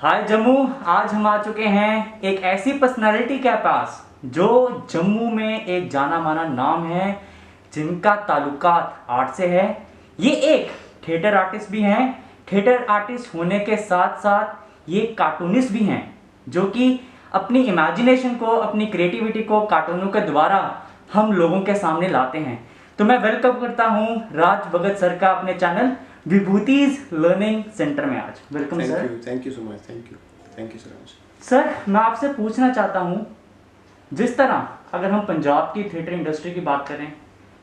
हाय जम्मू। आज हम आ चुके हैं एक ऐसी पर्सनालिटी के पास जो जम्मू में एक जाना माना नाम है, जिनका ताल्लुकात आर्ट से है। ये एक थिएटर आर्टिस्ट भी हैं। थिएटर आर्टिस्ट होने के साथ साथ ये कार्टूनिस्ट भी हैं, जो कि अपनी इमेजिनेशन को, अपनी क्रिएटिविटी को कार्टूनों के द्वारा हम लोगों के सामने लाते हैं। तो मैं वेलकम करता हूं राज भगत सर का अपने चैनल विभूतिज लर्निंग सेंटर में। आज welcome sir. Thank you so much. Thank you so much. Sir, मैं आपसे पूछना चाहता हूं, जिस तरह अगर हम पंजाब की थिएटर इंडस्ट्री की बात करें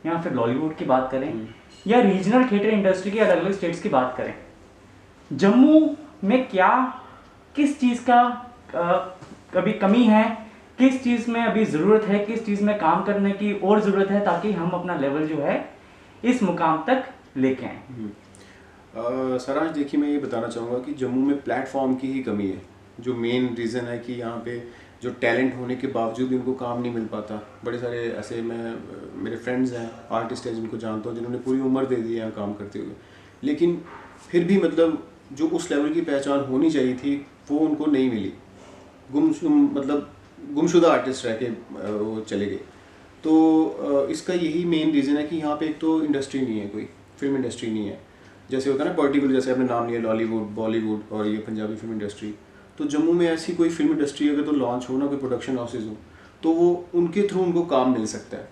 या फिर बॉलीवुड की बात करें या रीजनल थिएटर इंडस्ट्री की अलग अलग स्टेट्स की बात करें, जम्मू में क्या किस चीज़ का कभी कमी है, किस चीज़ में अभी ज़रूरत है, किस चीज़ में काम करने की और ज़रूरत है, ताकि हम अपना लेवल जो है इस मुकाम तक लेके आएँ। सराज, देखिए, मैं ये बताना चाहूँगा कि जम्मू में प्लेटफॉर्म की ही कमी है। जो मेन रीज़न है कि यहाँ पे जो टैलेंट होने के बावजूद भी उनको काम नहीं मिल पाता। बड़े सारे ऐसे मेरे फ्रेंड्स हैं, आर्टिस्ट हैं, जिनको जानता हूँ, जिन्होंने पूरी उम्र दे दी है यहाँ काम करते हुए, लेकिन फिर भी मतलब जो उस लेवल की पहचान होनी चाहिए थी वो उनको नहीं मिली। गुमशुदा आर्टिस्ट रह के वो चले गए। तो इसका यही मेन रीज़न है कि यहाँ पे एक तो इंडस्ट्री नहीं है, कोई फिल्म इंडस्ट्री नहीं है। जैसे होता है ना पर्टिकुलर, जैसे आपने नाम लिया लॉलीवुड, बॉलीवुड और ये पंजाबी फिल्म इंडस्ट्री, तो जम्मू में ऐसी कोई फिल्म इंडस्ट्री अगर तो लॉन्च हो ना, कोई प्रोडक्शन हाउसेज हो, तो वो उनके थ्रू उनको काम मिल सकता है।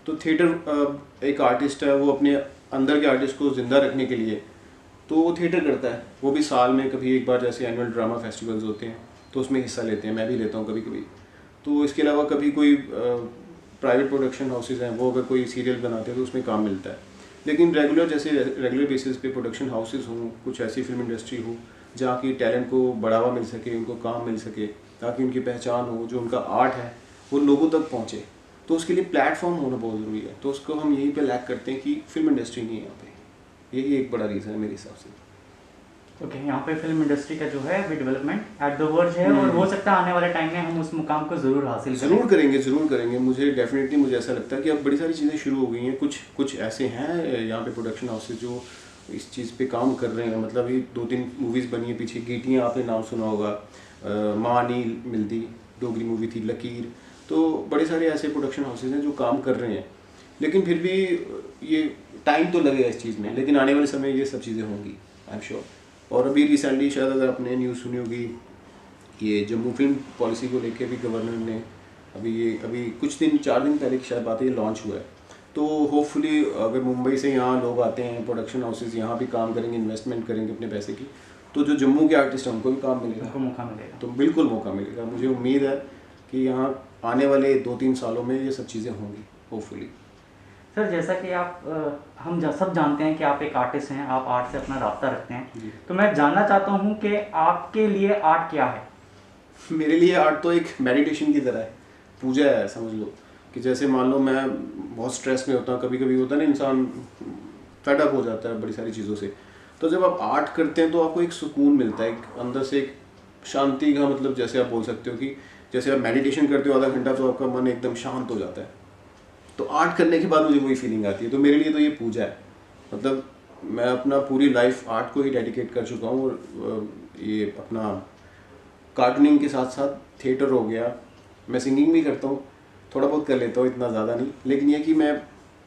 तो थिएटर एक आर्टिस्ट है, वो अपने अंदर के आर्टिस्ट को ज़िंदा रखने के लिए तो वो थिएटर करता है। वो भी साल में कभी एक बार, जैसे एनुअल ड्रामा फेस्टिवल्स होते हैं तो उसमें हिस्सा लेते हैं, मैं भी लेता हूँ कभी कभी। तो इसके अलावा कभी कोई प्राइवेट प्रोडक्शन हाउसेज हैं, वो अगर कोई सीरियल बनाते हैं तो उसमें काम मिलता है। लेकिन रेगुलर बेसिस पे प्रोडक्शन हाउसेज हों, कुछ ऐसी फिल्म इंडस्ट्री हो जहाँ की टैलेंट को बढ़ावा मिल सके, उनको काम मिल सके, ताकि उनकी पहचान हो, जो उनका आर्ट है वो लोगों तक पहुँचे, तो उसके लिए प्लेटफॉर्म होना बहुत ज़रूरी है। तो उसको हम यहीं पे लैक करते हैं कि फिल्म इंडस्ट्री नहीं है यहाँ पे। यही एक बड़ा रीज़न है मेरे हिसाब से। ओके, यहाँ पे फिल्म इंडस्ट्री का जो है डेवलपमेंट एट द वर्ज है, और हो सकता है आने वाले टाइम में हम उस मुकाम को ज़रूर हासिल करें। ज़रूर करेंगे। मुझे ऐसा लगता है कि अब बड़ी सारी चीज़ें शुरू हो गई हैं। कुछ ऐसे हैं यहाँ पे प्रोडक्शन हाउसेज जो इस चीज़ पे काम कर रहे हैं। मतलब ये 2-3 मूवीज़ बनी है पीछे। गीटियाँ आपने नाम सुना होगा, माँ नील मिलदी डोगरी मूवी थी, लकीर। तो बड़े सारे ऐसे प्रोडक्शन हाउसेज हैं जो काम कर रहे हैं, लेकिन फिर भी ये टाइम तो लगेगा इस चीज़ में, लेकिन आने वाले समय ये सब चीज़ें होंगी, आई एम श्योर। और अभी रिसेंटली शायद अगर आपने न्यूज़ सुनी होगी, ये जम्मू फिल्म पॉलिसी को लेके भी गवर्नर ने अभी कुछ दिन 4 दिन पहले की शायद बात है, ये लॉन्च हुआ है। तो होपफुली अगर मुंबई से यहाँ लोग आते हैं, प्रोडक्शन हाउसेज यहाँ भी काम करेंगे, इन्वेस्टमेंट करेंगे अपने पैसे की, तो जो जम्मू के आर्टिस्ट हैं उनको भी काम मिलेगा, उनको मौका मिलेगा। तो बिल्कुल मौका मिलेगा। मुझे उम्मीद है कि यहाँ आने वाले 2-3 सालों में ये सब चीज़ें होंगी, होपफुली। सर, जैसा कि हम सब जानते हैं कि आप एक आर्टिस्ट हैं, आप आर्ट से अपना राब्ता रखते हैं, तो मैं जानना चाहता हूं कि आपके लिए आर्ट क्या है? मेरे लिए आर्ट तो एक मेडिटेशन की तरह है, पूजा है, समझ लो। कि जैसे मान लो मैं बहुत स्ट्रेस में होता हूँ, कभी कभी होता है ना, इंसान फेड अप हो जाता है बड़ी सारी चीज़ों से, तो जब आप आर्ट करते हैं तो आपको एक सुकून मिलता है, एक अंदर से एक शांति का, मतलब जैसे आप बोल सकते हो कि जैसे आप मेडिटेशन करते हो आधा घंटा, तो आपका मन एकदम शांत हो जाता है। तो आर्ट करने के बाद मुझे वही फीलिंग आती है। तो मेरे लिए तो ये पूजा है। मतलब मैं अपना पूरी लाइफ आर्ट को ही डेडिकेट कर चुका हूँ। और ये अपना कार्टूनिंग के साथ साथ थिएटर हो गया, मैं सिंगिंग भी करता हूँ, थोड़ा बहुत कर लेता हूँ, इतना ज़्यादा नहीं, लेकिन ये कि मैं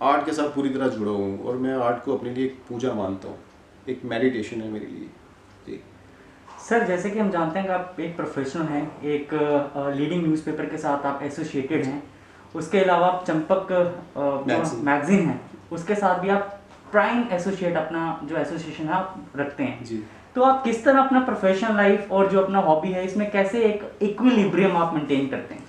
आर्ट के साथ पूरी तरह जुड़ा हूँ और मैं आर्ट को अपने लिए एक पूजा मानता हूँ, एक मेडिटेशन है मेरे लिए जी। सर, जैसे कि हम जानते हैं कि आप एक प्रोफेशनल हैं, एक लीडिंग न्यूज़पेपर के साथ आप एसोसिएटेड हैं, उसके अलावा आप चंपक मैगजीन है, उसके साथ भी आप प्राइम एसोसिएट, अपना जो एसोसिएशन है आप रखते हैं जी। तो आप किस तरह अपना प्रोफेशनल लाइफ और जो अपना हॉबी है, इसमें कैसे एक इक्विलिब्रियम आप मेंटेन करते हैं?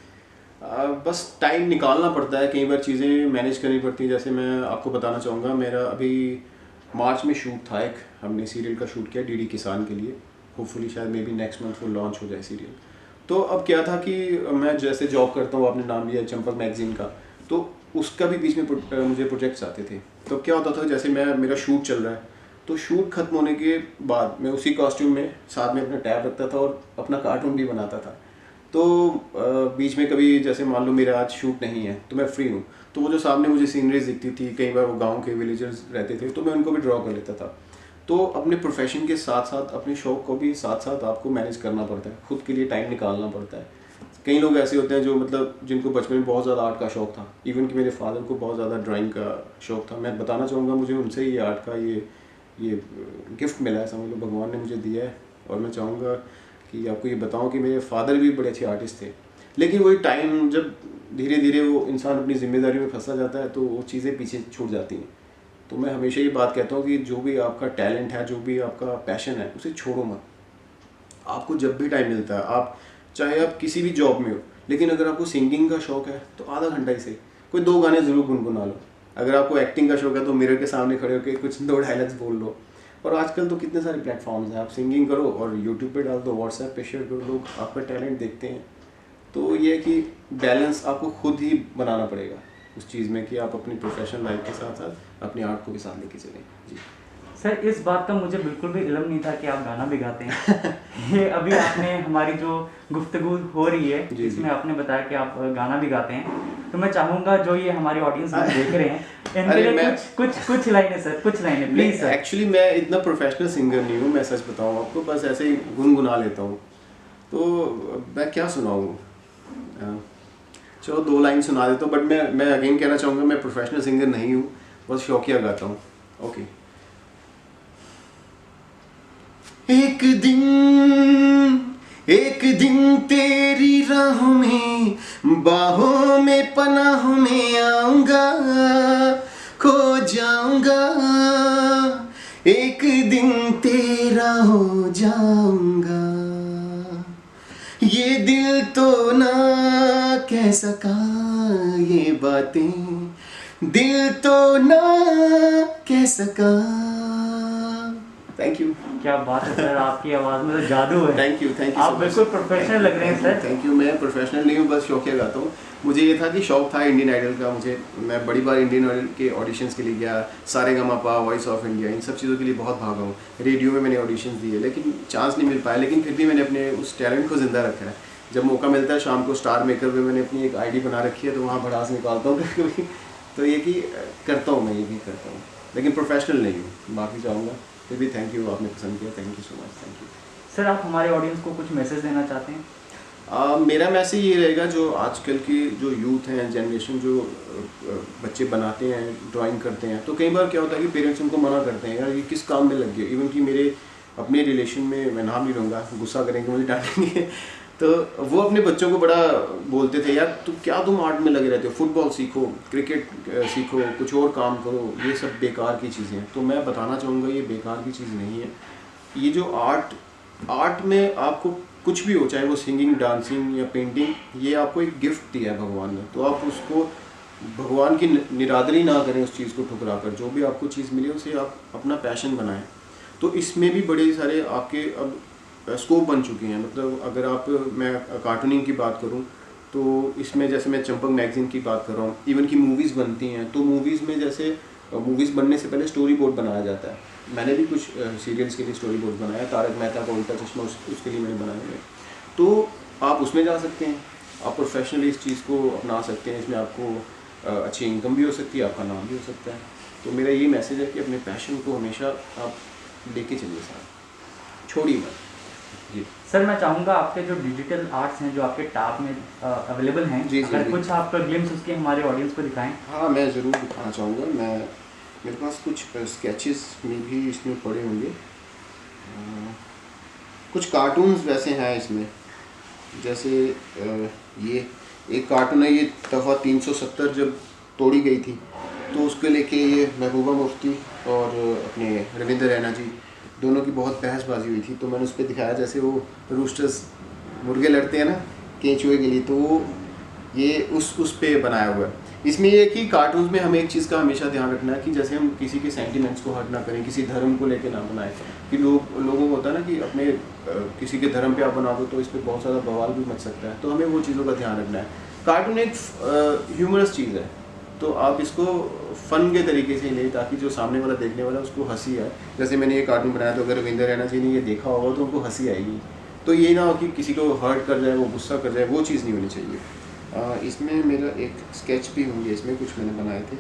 बस टाइम निकालना पड़ता है, कई बार चीज़ें मैनेज करनी पड़ती हैं। जैसे मैं आपको बताना चाहूँगा, मेरा अभी मार्च में शूट था, एक हमने सीरियल का शूट किया डीडी किसान के लिए। होपफुली शायद मे बी नेक्स्ट मंथ वो लॉन्च हो जाए सीरियल। तो अब क्या था कि मैं जैसे जॉब करता हूँ, आपने नाम लिया चंपक मैगजीन का, तो उसका भी बीच में मुझे प्रोजेक्ट्स आते थे। तो क्या होता था, जैसे मेरा शूट चल रहा है, तो शूट खत्म होने के बाद मैं उसी कॉस्ट्यूम में साथ में अपना टैब रखता था और अपना कार्टून भी बनाता था। तो बीच में कभी जैसे मान लो मेरा आज शूट नहीं है तो मैं फ्री हूँ, तो वो जो सामने मुझे सीनरीज दिखती थी, कई बार वो गांव के विलेजर्स रहते थे, तो मैं उनको भी ड्रॉ कर लेता था। तो अपने प्रोफेशन के साथ साथ अपने शौक को भी साथ साथ आपको मैनेज करना पड़ता है, खुद के लिए टाइम निकालना पड़ता है। कई लोग ऐसे होते हैं जो मतलब जिनको बचपन में बहुत ज़्यादा आर्ट का शौक था, इवन कि मेरे फादर को बहुत ज़्यादा ड्राइंग का शौक था। मैं बताना चाहूँगा मुझे उनसे ये आर्ट का ये गिफ्ट मिला है, समझ लो भगवान ने मुझे दिया है। और मैं चाहूँगा कि आपको ये बताऊँ कि मेरे फादर भी बड़े अच्छे आर्टिस्ट थे, लेकिन वही टाइम जब धीरे धीरे वो इंसान अपनी जिम्मेदारी में फंसा जाता है तो वो चीज़ें पीछे छूट जाती हैं। तो मैं हमेशा ये बात कहता हूँ कि जो भी आपका टैलेंट है, जो भी आपका पैशन है, उसे छोड़ो मत। आपको जब भी टाइम मिलता है, आप चाहे आप किसी भी जॉब में हो, लेकिन अगर आपको सिंगिंग का शौक है तो आधा घंटा ही सही कोई 2 गाने ज़रूर गुनगुना लो। अगर आपको एक्टिंग का शौक है तो मिरर के सामने खड़े होकर कुछ 2 डायलॉग्स बोल लो। और आजकल तो कितने सारे प्लेटफॉर्म्स हैं, आप सिंगिंग करो और यूट्यूब पे डाल दो, व्हाट्सएप पे शेयर करो, लोग आपका टैलेंट देखते हैं। तो ये है कि बैलेंस आपको खुद ही बनाना पड़ेगा उस चीज़ में कि आप अपनी प्रोफेशनल लाइफ के साथ साथ अपनी आर्ट को भी साथ लेके चलें। जी सर, इस बात का मुझे बिल्कुल भी इल्म नहीं था कि आप गाना भी गाते हैं। ये अभी आपने हमारी जो गुफ्तगू हो रही है जी, इसमें आपने बताया कि आप गाना भी गाते हैं। तो मैं चाहूँगा जो ये हमारी ऑडियंस देख रहे हैं इनके लिए कुछ लाइनें सर, कुछ लाइनें प्लीज सर। एक्चुअली मैं इतना प्रोफेशनल सिंगर नहीं हूँ, मैं सच बताऊँ आपको, बस ऐसे ही गुनगुना लेता हूँ। तो मैं क्या सुनाऊँ, चलो 2 लाइन सुना देता हूँ, बट मैं अगेन कहना चाहूँगा मैं प्रोफेशनल सिंगर नहीं हूँ, बस शौकिया गाता हूँ। ओके। एक दिन तेरी राहों में बाहों में पनाहों में आऊंगा, खो जाऊंगा, एक दिन तेरा हो जाऊंगा। ये दिल तो ना कह सका ये बातें, दिल तो ना कह सका। Thank you. क्या बात है सर, आपकी आवाज़ में तो जादू है। थैंक यू आप बिल्कुल प्रोफेशनल लग रहे हैं सर। Thank you. मैं प्रोफेशनल नहीं हूँ, बस शौकिया गाता हूँ। मुझे ये था कि शौक था इंडियन आइडल का, मैं बड़ी बार इंडियन आइडल के ऑडिशंस के लिए गया, सारेगामापा, वॉइस ऑफ इंडिया, इन सब चीज़ों के लिए बहुत भागा हूँ। रेडियो में मैंने ऑडिशंस दिए लेकिन चांस नहीं मिल पाया, लेकिन फिर भी मैंने अपने उस टैलेंट को ज़िंदा रखा है। जब मौका मिलता है शाम को स्टार मेकर में मैंने अपनी एक आईडी बना रखी है, तो वहाँ भड़ास निकालता हूँ कभी। तो ये कि करता हूँ, मैं ये भी करता हूँ, लेकिन प्रोफेशनल नहीं हूँ। माफ़ी चाहूँगा, फिर भी थैंक यू, आपने पसंद किया, thank you so much, thank you. Sir, आप हमारे ऑडियंस को कुछ मैसेज देना चाहते हैं? मेरा मैसेज ये रहेगा, जो आजकल की जो यूथ हैं, जनरेशन, जो बच्चे बनाते हैं, ड्राइंग करते हैं, तो कई बार क्या होता है कि पेरेंट्स उनको मना करते हैं, यार ये किस काम में लग गए। इवन कि मेरे अपने रिलेशन में, मैं नाम नहीं लूँगा, गुस्सा करेंगे, मुझे डांटेंगे, तो वो अपने बच्चों को बड़ा बोलते थे, यार तुम आर्ट में लगे रहते हो, फुटबॉल सीखो, क्रिकेट सीखो, कुछ और काम करो, ये सब बेकार की चीज़ें हैं। तो मैं बताना चाहूँगा ये बेकार की चीज़ नहीं है। ये जो आर्ट में आपको कुछ भी हो, चाहे वो सिंगिंग, डांसिंग या पेंटिंग, ये आपको एक गिफ्ट दिया है भगवान ने, तो आप उसको भगवान की निरादरी ना करें उस चीज़ को ठुकरा कर। जो भी आपको चीज़ मिली उसे आप अपना पैशन बनाएं। तो इसमें भी बड़े सारे आपके अब स्कोप बन चुके हैं। मतलब अगर मैं कार्टूनिंग की बात करूं तो इसमें जैसे मैं चंपक मैगज़ीन की बात कर रहा हूँ, इवन की मूवीज़ बनती हैं, तो मूवीज़ में जैसे मूवीज़ बनने से पहले स्टोरी बोर्ड बनाया जाता है। मैंने भी कुछ सीरियल्स के लिए स्टोरी बोर्ड बनाया, तारक मेहता का उल्टा चश्मा, उसके लिए मैंने बनाए हुए। तो आप उसमें जा सकते हैं, आप प्रोफेशनली इस चीज़ को अपना सकते हैं, इसमें आपको अच्छी इनकम भी हो सकती है, आपका नाम भी हो सकता है। तो मेरा ये मैसेज है कि अपने पैशन को हमेशा आप लेके चलिए साथ, छोड़िए मत। जी सर, मैं चाहूँगा आपके जो डिजिटल आर्ट्स हैं जो आपके टैब में अवेलेबल हैं, अगर कुछ आप ग्लिम्स उसके हमारे ऑडियंस को दिखाएं। हाँ, मैं ज़रूर दिखाना चाहूँगा। मेरे पास कुछ स्केचेस में भी इसमें पड़े होंगे, कुछ कार्टून्स वैसे हैं इसमें। जैसे ये एक कार्टून है, ये दफ़ा 370 जब तोड़ी गई थी, तो उसके लेके ये महबूबा मुफ्ती और अपने रविंद्र रैना जी दोनों की बहुत बहसबाजी हुई थी। तो मैंने उस पर दिखाया, जैसे वो रूस्टर्स मुर्गे लड़ते हैं ना केंचुए के लिए, तो वो ये उस पे बनाया हुआ है। इसमें ये कि कार्टून्स में हमें एक चीज़ का हमेशा ध्यान रखना है कि जैसे हम किसी के सेंटिमेंट्स को हर्ट ना करें, किसी धर्म को लेके ना बनाएं। कि लोगों को होता है ना कि अपने किसी के धर्म पे आप बना दो तो इस पर बहुत ज़्यादा बवाल भी मच सकता है, तो हमें वो चीज़ों का ध्यान रखना है। कार्टून एक ह्यूमरस चीज़ है, तो आप इसको फ़न के तरीके से लें ताकि जो सामने वाला देखने वाला उसको हंसी आए। जैसे मैंने ये कार्टून बनाया, तो अगर रविंद्र रैना जी ने ये देखा होगा तो उनको हंसी आएगी। तो ये ना हो कि किसी को हर्ट कर जाए, वो गुस्सा कर जाए, वो चीज़ नहीं होनी चाहिए। इसमें मेरा एक स्केच भी होंगे, इसमें कुछ मैंने बनाए थे।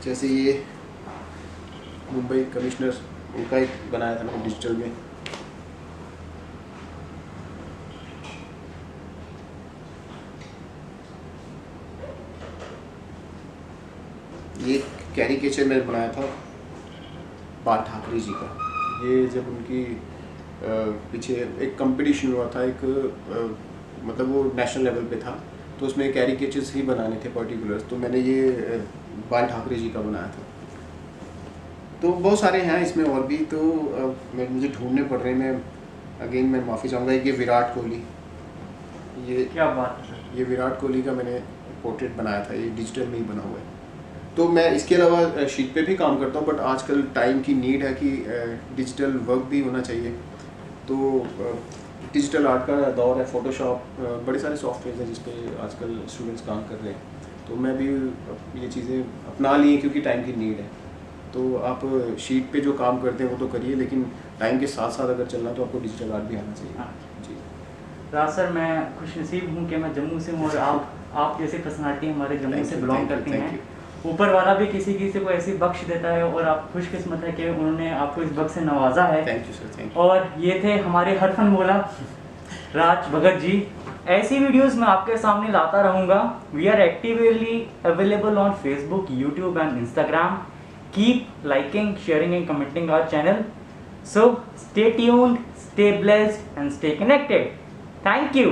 जैसे ये मुंबई कमिश्नर उनका एक बनाया था मैंने डिजिटल में। ये कैरिकेचर मैंने बनाया था बाल ठाकरे जी का। ये जब उनकी पीछे एक कंपटीशन हुआ था, एक मतलब वो नेशनल लेवल पे था, तो उसमें कैरिकेचर्स ही बनाने थे पर्टिकुलर, तो मैंने ये बाल ठाकरे जी का बनाया था। तो बहुत सारे हैं इसमें और भी, तो मुझे ढूंढने पड़ रहे हैं। मैं अगेन मैं माफ़ी चाहूँगा। ये विराट कोहली, ये क्या बात है सर। ये विराट कोहली का मैंने पोर्ट्रेट बनाया था, ये डिजिटल में ही बना हुआ है। तो मैं इसके अलावा शीट पे भी काम करता हूँ, बट आजकल टाइम की नीड है कि डिजिटल वर्क भी होना चाहिए। तो डिजिटल आर्ट का दौर है, फ़ोटोशॉप, बड़े सारे सॉफ्टवेयर हैं जिस पे आजकल स्टूडेंट्स काम कर रहे हैं। तो मैं भी ये चीज़ें अपना ली हैं क्योंकि टाइम की नीड है। तो आप शीट पे जो काम करते हैं वो तो करिए, लेकिन टाइम के साथ साथ अगर चलना तो आपको डिजिटल आर्ट भी आना चाहिए। हाँ। जी राज सर, मैं खुशनसीब हूँ कि मैं जम्मू से हूँ और आप जैसे पर्सनालिटी हमारे जम्मू Thank से you, बिलोंग thank you, करती thank हैं। ऊपर वाला भी किसी किसी को ऐसी बख्श देता है और आप खुशकिस्मत है कि उन्होंने आपको इस बख्श से नवाजा है। Thank you sir, thank you. और ये थे हमारे हरफन मौला राज भगत जी। ऐसी वीडियोस मैं आपके सामने लाता रहूँगा। We are actively available on Facebook, YouTube and Instagram. Keep liking, sharing and commenting our channel. So stay tuned, stay blessed and stay connected. Thank you.